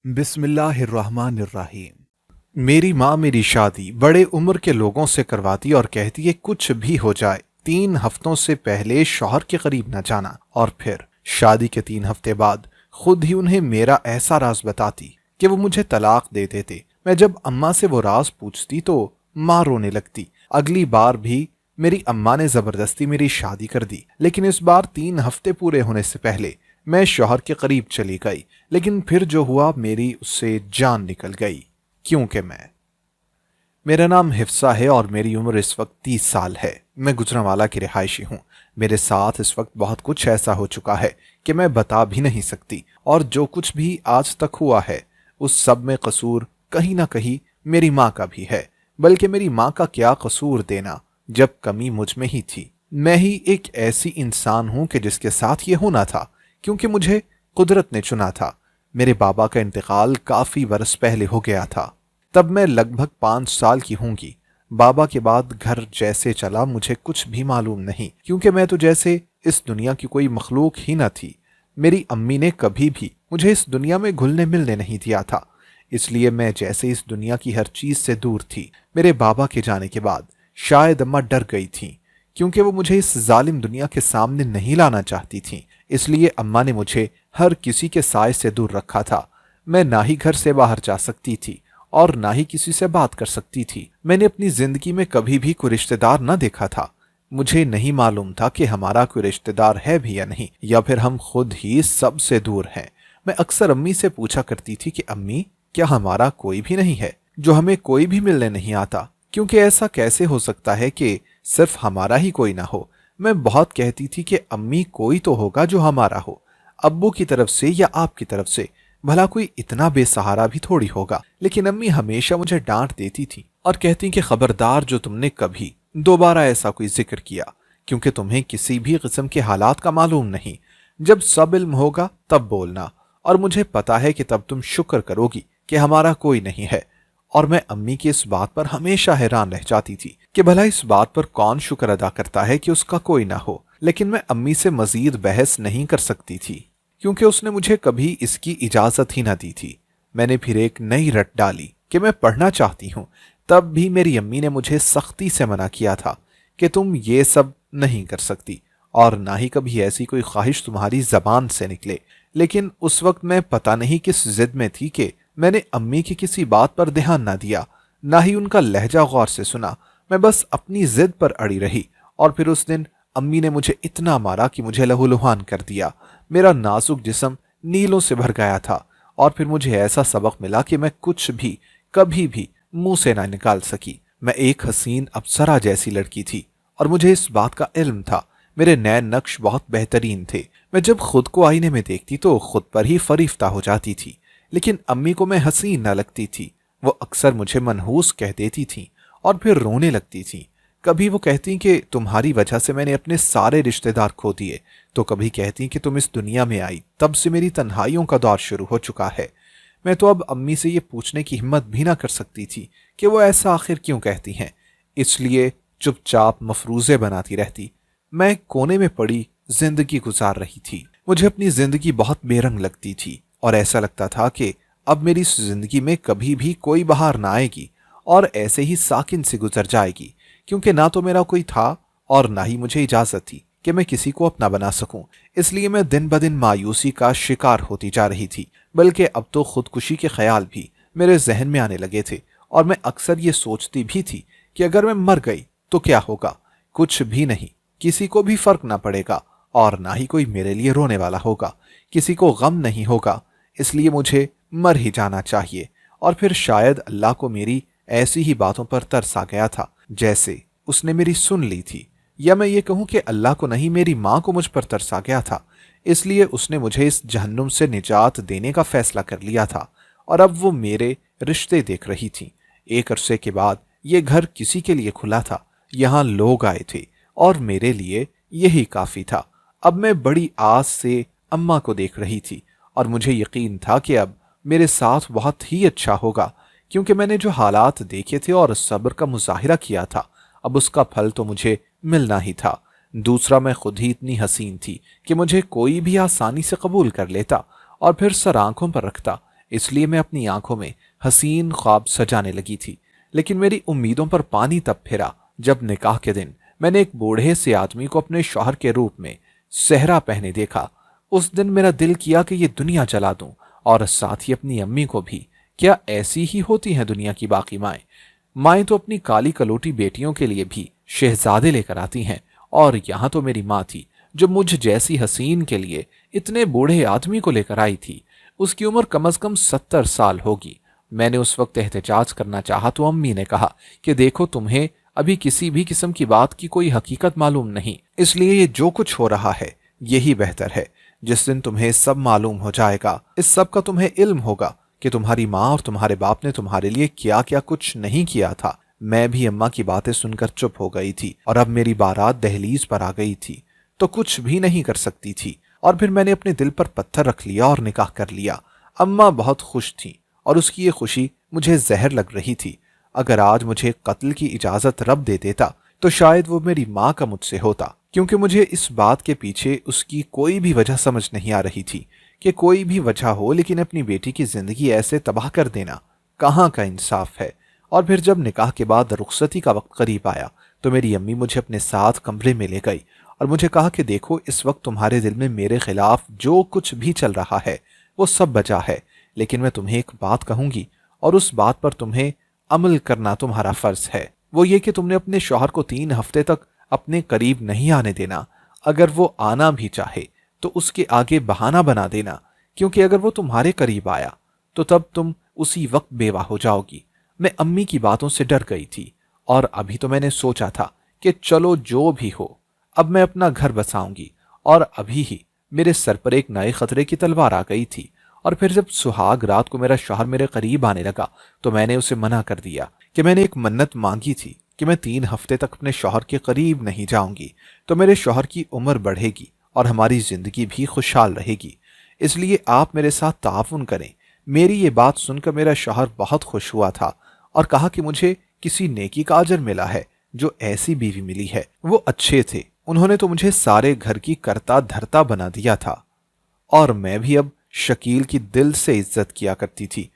بسم اللہ الرحمن الرحیم۔ میری ماں میری شادی بڑے عمر کے لوگوں سے کرواتی اور کہتی ہے کچھ بھی ہو جائے 3 ہفتوں سے پہلے شوہر کے قریب نہ جانا، اور پھر شادی کے 3 ہفتے بعد خود ہی انہیں میرا ایسا راز بتاتی کہ وہ مجھے طلاق دے دیتے۔ میں جب اماں سے وہ راز پوچھتی تو ماں رونے لگتی۔ اگلی بار بھی میری اماں نے زبردستی میری شادی کر دی، لیکن اس بار 3 ہفتے پورے ہونے سے پہلے میں شوہر کے قریب چلی گئی، لیکن پھر جو ہوا میری اس سے جان نکل گئی، کیونکہ میرا نام حفصہ ہے اور میری عمر اس وقت 30 سال ہے۔ میں گجرانوالہ کی رہائشی ہوں۔ میرے ساتھ اس وقت بہت کچھ ایسا ہو چکا ہے کہ میں بتا بھی نہیں سکتی، اور جو کچھ بھی آج تک ہوا ہے اس سب میں قصور کہیں نہ کہیں میری ماں کا بھی ہے۔ بلکہ میری ماں کا کیا قصور دینا جب کمی مجھ میں ہی تھی۔ میں ہی ایک ایسی انسان ہوں کہ جس کے ساتھ یہ ہونا تھا، کیونکہ مجھے قدرت نے چنا تھا۔ میرے بابا کا انتقال کافی برس پہلے ہو گیا تھا، تب میں لگ بھگ 5 سال کی ہوں گی۔ بابا کے بعد گھر جیسے چلا مجھے کچھ بھی معلوم نہیں، کیونکہ میں تو جیسے اس دنیا کی کوئی مخلوق ہی نہ تھی۔ میری امی نے کبھی بھی مجھے اس دنیا میں گھلنے ملنے نہیں دیا تھا، اس لیے میں جیسے اس دنیا کی ہر چیز سے دور تھی۔ میرے بابا کے جانے کے بعد شاید اماں ڈر گئی تھیں، کیونکہ وہ مجھے اس ظالم دنیا کے سامنے نہیں لانا چاہتی تھیں۔ اس لیے اماں نے مجھے ہر کسی کے سائے سے دور رکھا تھا۔ میں نہ ہی گھر سے باہر جا سکتی تھی اور نہ ہی کسی سے بات کر سکتی تھی۔ میں نے اپنی زندگی میں کبھی بھی کوئی رشتہ دار نہ دیکھا تھا۔ مجھے نہیں معلوم تھا کہ ہمارا کوئی رشتہ دار ہے بھی یا نہیں، یا پھر ہم خود ہی سب سے دور ہیں۔ میں اکثر امی سے پوچھا کرتی تھی کہ امی، کیا ہمارا کوئی بھی نہیں ہے جو ہمیں کوئی بھی ملنے نہیں آتا؟ کیونکہ ایسا کیسے ہو سکتا ہے کہ صرف ہمارا ہی کوئی نہ ہو؟ میں بہت کہتی تھی کہ امی کوئی تو ہوگا جو ہمارا ہو، ابو کی طرف سے یا آپ کی طرف سے، بھلا کوئی اتنا بے سہارا بھی تھوڑی ہوگا۔ لیکن امی ہمیشہ مجھے ڈانٹ دیتی تھی اور کہتی کہ خبردار جو تم نے کبھی دوبارہ ایسا کوئی ذکر کیا، کیونکہ تمہیں کسی بھی قسم کے حالات کا معلوم نہیں۔ جب سب علم ہوگا تب بولنا، اور مجھے پتا ہے کہ تب تم شکر کرو گی کہ ہمارا کوئی نہیں ہے۔ اور میں امی کی اس بات پر ہمیشہ حیران رہ جاتی تھی کہ بھلا اس بات پر کون شکر ادا کرتا ہے کہ اس کا کوئی نہ ہو۔ لیکن میں امی سے مزید بحث نہیں کر سکتی تھی، کیونکہ اس نے مجھے کبھی اس کی اجازت ہی نہ دی تھی۔ میں نے پھر ایک نئی رٹ ڈالی کہ میں پڑھنا چاہتی ہوں، تب بھی میری امی نے مجھے سختی سے منع کیا تھا کہ تم یہ سب نہیں کر سکتی، اور نہ ہی کبھی ایسی کوئی خواہش تمہاری زبان سے نکلے۔ لیکن اس وقت میں پتہ نہیں کس ضد میں تھی کہ میں نے امی کی کسی بات پر دھیان نہ دیا، نہ ہی ان کا لہجہ غور سے سنا۔ میں بس اپنی ضد پر اڑی رہی، اور پھر اس دن امی نے مجھے اتنا مارا کہ مجھے لہو لہان کر دیا۔ میرا نازک جسم نیلوں سے بھر گیا تھا، اور پھر مجھے ایسا سبق ملا کہ میں کچھ بھی کبھی بھی منہ سے نہ نکال سکی۔ میں ایک حسین اپسرا جیسی لڑکی تھی، اور مجھے اس بات کا علم تھا۔ میرے نئے نقش بہت بہترین تھے۔ میں جب خود کو آئینے میں دیکھتی تو خود پر ہی فریفتہ ہو جاتی تھی۔ لیکن امی کو میں حسین نہ لگتی تھی۔ وہ اکثر مجھے منحوس کہہ دیتی تھیں اور پھر رونے لگتی تھیں۔ کبھی وہ کہتی کہ تمہاری وجہ سے میں نے اپنے سارے رشتہ دار کھو دیے، تو کبھی کہتی کہ تم اس دنیا میں آئی تب سے میری تنہائیوں کا دور شروع ہو چکا ہے۔ میں تو اب امی سے یہ پوچھنے کی ہمت بھی نہ کر سکتی تھی کہ وہ ایسا آخر کیوں کہتی ہیں، اس لیے چپ چاپ مفروضے بناتی رہتی۔ میں کونے میں پڑی زندگی گزار رہی تھی۔ مجھے اپنی زندگی بہت بے رنگ لگتی تھی، اور ایسا لگتا تھا کہ اب میری اس زندگی میں کبھی بھی کوئی بہار نہ آئے گی، اور ایسے ہی ساکن سے گزر جائے گی، کیونکہ نہ تو میرا کوئی تھا اور نہ ہی مجھے اجازت تھی کہ میں کسی کو اپنا بنا سکوں۔ اس لیے میں دن بدن مایوسی کا شکار ہوتی جا رہی تھی، بلکہ اب تو خودکشی کے خیال بھی میرے ذہن میں آنے لگے تھے، اور میں اکثر یہ سوچتی بھی تھی کہ اگر میں مر گئی تو کیا ہوگا؟ کچھ بھی نہیں، کسی کو بھی فرق نہ پڑے گا، اور نہ ہی کوئی میرے لیے رونے والا ہوگا، کسی کو غم نہیں ہوگا۔ اس لیے مجھے مر ہی جانا چاہیے۔ اور پھر شاید اللہ کو میری ایسی ہی باتوں پر ترس آ گیا تھا جیسے اس نے میری سن لی تھی، یا میں یہ کہوں کہ اللہ کو نہیں، میری ماں کو مجھ پر ترس آ گیا تھا۔ اس لیے اس نے مجھے اس جہنم سے نجات دینے کا فیصلہ کر لیا تھا، اور اب وہ میرے رشتے دیکھ رہی تھیں۔ ایک عرصے کے بعد یہ گھر کسی کے لیے کھلا تھا، یہاں لوگ آئے تھے، اور میرے لیے یہی کافی تھا۔ اب میں بڑی آس سے اماں کو دیکھ رہی تھی، اور مجھے یقین تھا کہ اب میرے ساتھ بہت ہی اچھا ہوگا، کیونکہ میں نے جو حالات دیکھے تھے اور صبر کا مظاہرہ کیا تھا، اب اس کا پھل تو مجھے ملنا ہی تھا۔ دوسرا، میں خود ہی اتنی حسین تھی کہ مجھے کوئی بھی آسانی سے قبول کر لیتا اور پھر سر آنکھوں پر رکھتا۔ इसलिए मैं अपनी आंखों में हसीन ख्वाब सजाने लगी थी। लेकिन मेरी उम्मीदों पर पानी तब फिरा जब निकाह के दिन मैंने एक बूढ़े से आदमी को अपने शौहर के रूप में सेहरा पहने देखा। उस दिन मेरा दिल किया कि ये दुनिया जला दूं और साथ ही अपनी अम्मी को भी। क्या ऐसी ही होती हैं दुनिया की बाकी माएं? माएं तो अपनी काली कलोटी बेटियों के लिए भी शहजादे लेकर आती हैं, और यहां तो मेरी माँ थी जो मुझ जैसी हसीन के लिए इतने बूढ़े आदमी को लेकर आई थी। उसकी उम्र कम से कम 70 साल होगी। मैंने उस वक्त एहतजाज करना चाहा तो अम्मी ने कहा कि देखो, तुम्हें अभी किसी भी किस्म की बात की कोई हकीकत मालूम नहीं, इसलिए ये जो कुछ हो रहा है यही बेहतर है। जिस दिन तुम्हें सब मालूम हो जाएगा, इस सब का तुम्हें इल्म होगा कि तुम्हारी माँ और तुम्हारे बाप ने तुम्हारे लिए क्या क्या कुछ नहीं किया था। मैं भी अम्मा की बातें सुनकर चुप हो गई थी, और अब मेरी बारात दहलीज पर आ गई थी तो कुछ भी नहीं कर सकती थी। और फिर मैंने अपने दिल पर पत्थर रख लिया और निकाह कर लिया। अम्मा बहुत खुश थी और उसकी ये खुशी मुझे जहर लग रही थी। अगर आज मुझे कत्ल की इजाजत रब दे देता तो शायद वो मेरी माँ का मुझसे होता, क्योंकि मुझे इस बात के पीछे उसकी कोई भी वजह समझ नहीं आ रही थी कि कोई भी वजह हो, लेकिन अपनी बेटी की जिंदगी ऐसे तबाह कर देना कहाँ का इंसाफ है। और फिर जब निकाह के बाद रुखसती का वक्त करीब आया तो मेरी अम्मी मुझे अपने साथ कमरे में ले गई और मुझे कहा कि देखो, इस वक्त तुम्हारे दिल में मेरे खिलाफ जो कुछ भी चल रहा है वो सब बचा है, लेकिन मैं तुम्हें एक बात कहूंगी और उस बात पर तुम्हें अमल करना तुम्हारा फर्ज है। वो ये कि तुमने अपने शौहर को 3 हफ्ते तक अपने करीब नहीं आने देना। अगर वो आना भी चाहे तो उसके आगे बहाना बना देना, क्योंकि अगर वो तुम्हारे करीब आया तो तब तुम उसी वक्त बेवा हो जाओगी। मैं अम्मी की बातों से डर गई थी, और अभी तो मैंने सोचा था कि चलो जो भी हो, अब मैं अपना घर बसाऊंगी, और अभी ही मेरे सर पर एक नए खतरे की तलवार आ गई थी। और फिर जब सुहाग रात को मेरा शौहर मेरे करीब आने लगा तो मैंने उसे मना कर दिया कि मैंने एक मन्नत मांगी थी कि मैं 3 हफ्ते तक अपने शौहर के करीब नहीं जाऊंगी तो मेरे शौहर की उम्र बढ़ेगी और हमारी जिंदगी भी खुशहाल रहेगी। इसलिए आप मेरे साथ ताउन करें। मेरी ये बात सुनकर मेरा शौहर बहुत खुश हुआ था और कहा कि मुझे किसी नेकी का अजर मिला है जो ऐसी बीवी मिली है। वो अच्छे थे, उन्होंने तो मुझे सारे घर की करता धरता बना दिया था, और मैं भी अब शकील की दिल से इज्जत किया करती थी।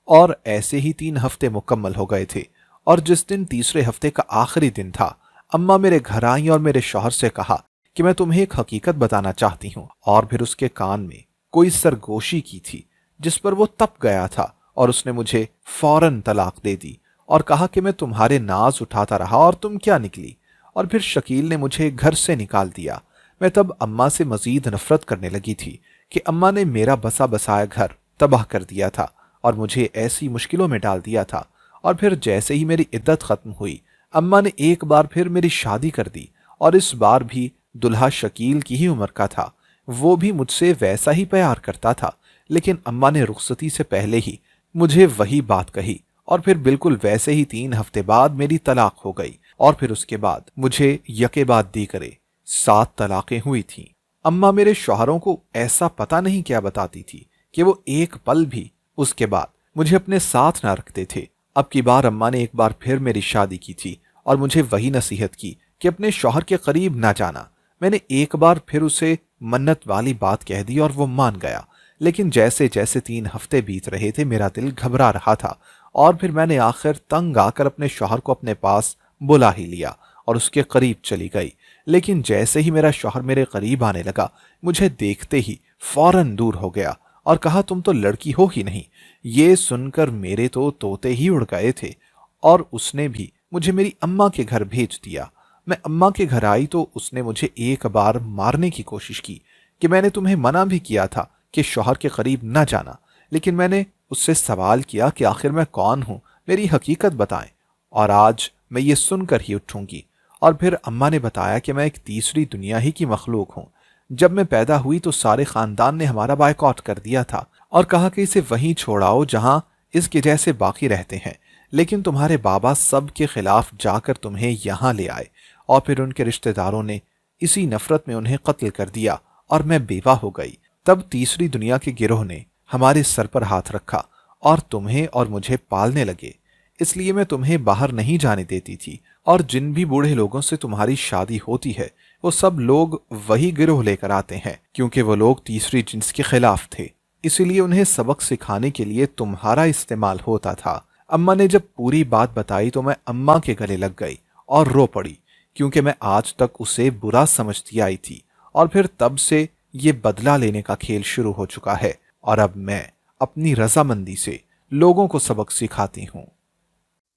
और ऐसे ही 3 हफ्ते मुकम्मल हो गए थे, और जिस दिन तीसरे हफ्ते का आखिरी दिन था, अम्मा मेरे घर आई और मेरे शौहर से कहा कि मैं तुम्हें एक हकीकत बताना चाहती हूँ। और फिर उसके कान में कोई सरगोशी की थी, जिस पर वो तप गया था, और उसने मुझे फौरन तलाक दे दी और कहा कि मैं तुम्हारे नाज उठाता रहा और तुम क्या निकली। और फिर शकील ने मुझे घर से निकाल दिया। मैं तब अम्मा से मजीद नफरत करने लगी थी कि अम्मा ने मेरा बसा बसाया घर तबाह कर दिया था और मुझे ऐसी मुश्किलों में डाल दिया था। और फिर जैसे ही मेरी इद्दत खत्म हुई, अम्मा ने एक बार फिर मेरी शादी कर दी, और इस बार भी दुल्हा शकील की ही उम्र का था। वो भी मुझसे वैसा ही प्यार करता था, लेकिन अम्मा ने रुखसती से पहले ही मुझे वही बात कही, और फिर बिल्कुल वैसे ही 3 हफ्ते बाद मेरी तलाक हो गई। और फिर उसके बाद मुझे यके बाद दी करे 7 तलाकें हुई थीं। अम्मा मेरे शौहरों को ऐसा पता नहीं क्या बताती थी कि वो एक पल भी उसके बाद मुझे अपने साथ ना रखते थे। अब की बार अम्मा ने एक बार फिर मेरी शादी की थी और मुझे वही नसीहत की कि अपने शौहर के करीब ना जाना। मैंने एक बार फिर उसे मन्नत वाली बात कह दी और वो मान गया। लेकिन जैसे जैसे 3 हफ्ते बीत रहे थे, मेरा दिल घबरा रहा था, और फिर मैंने आखिर तंग आकर अपने शौहर को अपने पास बुला ही लिया और उसके करीब चली गई। लेकिन जैसे ही मेरा शौहर मेरे करीब आने लगा, मुझे देखते ही फौरन दूर हो गया और कहा, तुम तो लड़की हो ही नहीं। ये सुनकर मेरे तो तोते ही उड़ गए थे, और उसने भी मुझे मेरी अम्मा के घर भेज दिया। मैं अम्मा के घर आई तो उसने मुझे एक बार मारने की कोशिश की कि मैंने तुम्हें मना भी किया था कि शौहर के करीब न जाना। लेकिन मैंने उससे सवाल किया कि आखिर मैं कौन हूं, मेरी हकीकत बताएं, और आज मैं ये सुनकर ही उठूंगी। और फिर अम्मा ने बताया कि मैं एक तीसरी दुनिया ही की मखलूक हूं। जब मैं पैदा हुई तो सारे खानदान ने हमारा बायकॉट कर दिया था और कहा कि इसे वहीं छोड़ाओ जहां इसके जैसे बाकी रहते हैं। लेकिन तुम्हारे बाबा सब के खिलाफ जाकर तुम्हें यहां ले आए, और फिर उनके रिश्तेदारों ने इसी नफरत में उन्हें कत्ल कर दिया और मैं बेवा हो गई। तब तीसरी दुनिया के गिरोह ने हमारे सर पर हाथ रखा और तुम्हें और मुझे पालने लगे। इसलिए मैं तुम्हें बाहर नहीं जाने देती थी, और जिन भी बूढ़े लोगों से तुम्हारी शादी होती है वो सब लोग वही गिरोह लेकर आते हैं, क्योंकि वो लोग तीसरी जिन्स के खिलाफ थे। इसी लिए उन्हें सबक सिखाने के लिए तुम्हारा इस्तेमाल होता था। अम्मा ने जब पूरी बात बताई तो मैं अम्मा के गले लग गई और रो पड़ी, क्योंकि मैं आज तक उसे बुरा समझती आई थी। और फिर तब से ये बदला लेने का खेल शुरू हो चुका है और अब मैं अपनी रजामंदी से लोगों को सबक सिखाती हूँ।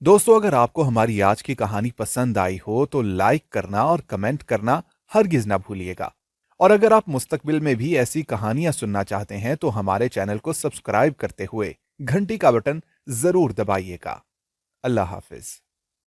दोस्तों, अगर आपको हमारी आज की कहानी पसंद आई हो तो लाइक करना और कमेंट करना हरगिज ना भूलिएगा। और अगर आप मुस्तकबिल में भी ऐसी कहानियां सुनना चाहते हैं तो हमारे चैनल को सब्सक्राइब करते हुए घंटी का बटन जरूर दबाइएगा। अल्लाह हाफिज।